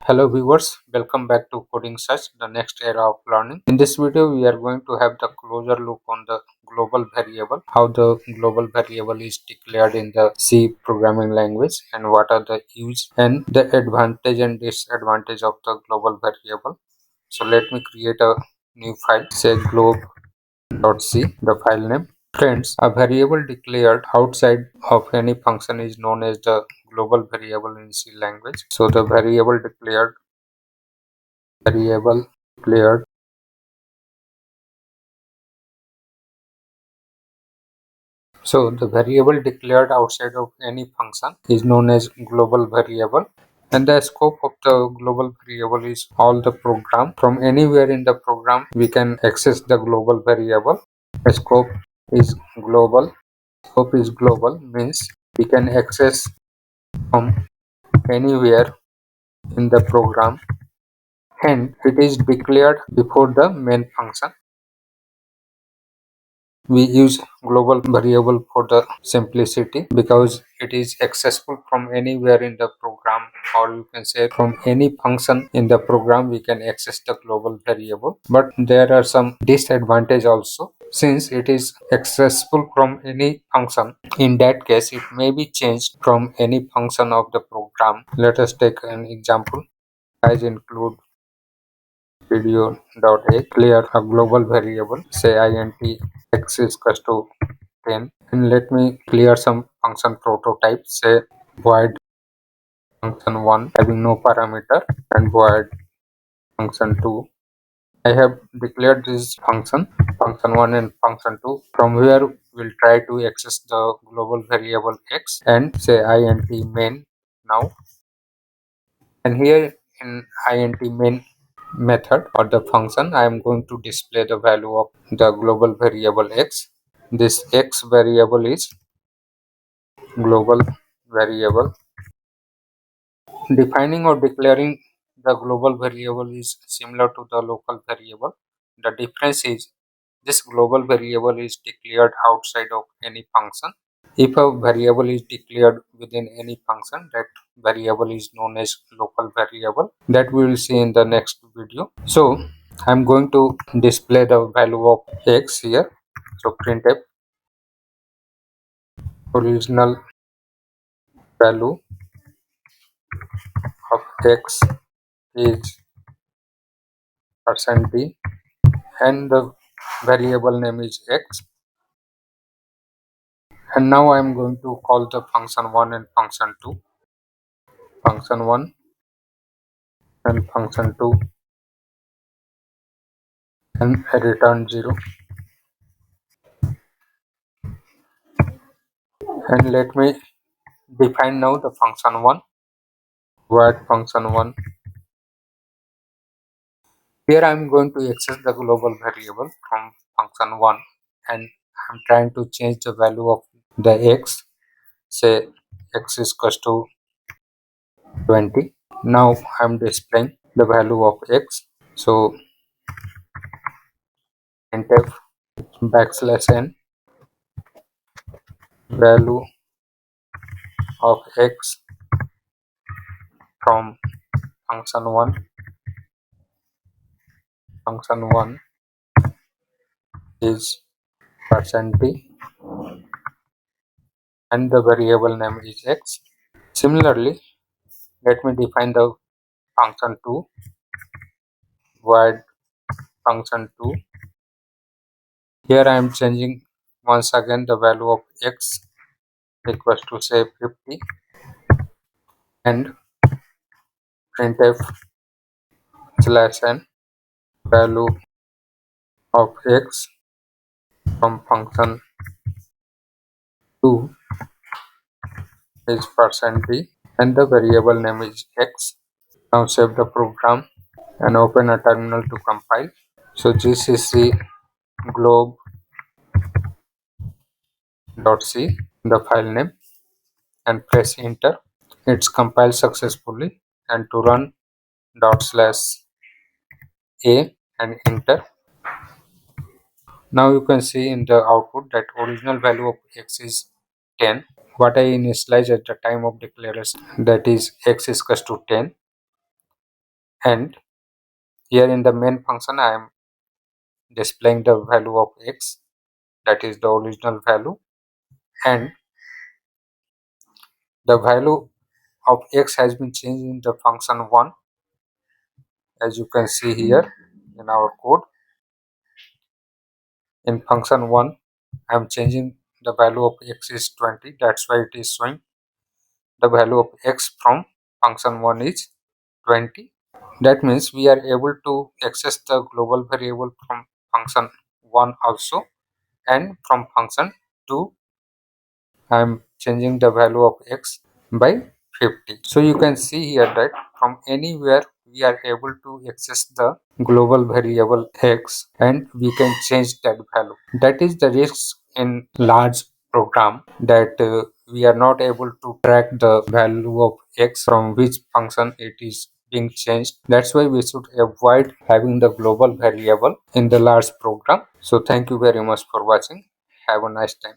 Hello viewers, welcome back to Coding Search, the next era of learning. In this video, we are going to have the closer look on the global variable, how the global variable is declared in the C programming language, and what are the use and the advantage and disadvantage of the global variable. So let me create a new file, say globe.c, the file name. Friends, a variable declared outside of any function is known as the global variable in C language. So the variable declared the variable declared outside of any function is known as global variable, and the scope of the global variable is all the program. From anywhere in the program we can access the global variable. The scope is global means we can access from anywhere in the program, and it is declared before the main function. We use global variable for the simplicity because it is accessible from anywhere in the program, or you can say from any function in the program we can access the global variable. But there are some disadvantage also. Since it is accessible from any function, in that case it may be changed from any function of the program. Let us take an example. Guys, include video.a, clear a global variable, say int x is equals to 10, and let me clear some function prototype, say void function1 having no parameter and void function2. I have declared this function1 and function2, from where we'll try to access the global variable x, and say int main now. And here in int main method or the function, I am going to display the value of the global variable x. This x variable is global variable. Defining or declaring the global variable is similar to the local variable. The difference is this global variable is declared outside of any function. If a variable is declared within any function, that variable is known as local variable. That we will see in the next video. So I'm going to display the value of x here. So printf original value of x is %d, and the variable name is x. And now I'm going to call the function1 and function2. Function1 and function2 and return 0. And let me define now the function1. Void function1. Here I am going to access the global variable from function1, and I'm trying to change the value of the x, say x is equals to 20. Now I'm displaying the value of x. So printf \n value of x from function1 is %d, and the variable name is x. Similarly, let me define the function2. Void function2. Here I am changing once again the value of x equals to say 50, and printf /n value of x from function2 is %d, and the variable name is x. Now save the program and open a terminal to compile. So gcc globe.c, the file name, and press enter. It's compiled successfully, and to run /a and enter. Now you can see in the output that original value of x is 10. What I initialize at the time of declaration, that is x is equals to 10. And here in the main function I am displaying the value of x, that is the original value, and the value of x has been changed in the function 1, as you can see here in our code. In function 1 I am changing the value of x is 20, that's why it is showing the value of x from function 1 is 20. That means we are able to access the global variable from function 1 also, and from function 2 I am changing the value of x by 50. So you can see here that from anywhere we are able to access the global variable x and we can change that value. That is the risk in large program, that we are not able to track the value of x from which function it is being changed. That's why we should avoid having the global variable in the large program. So thank you very much for watching. Have a nice time.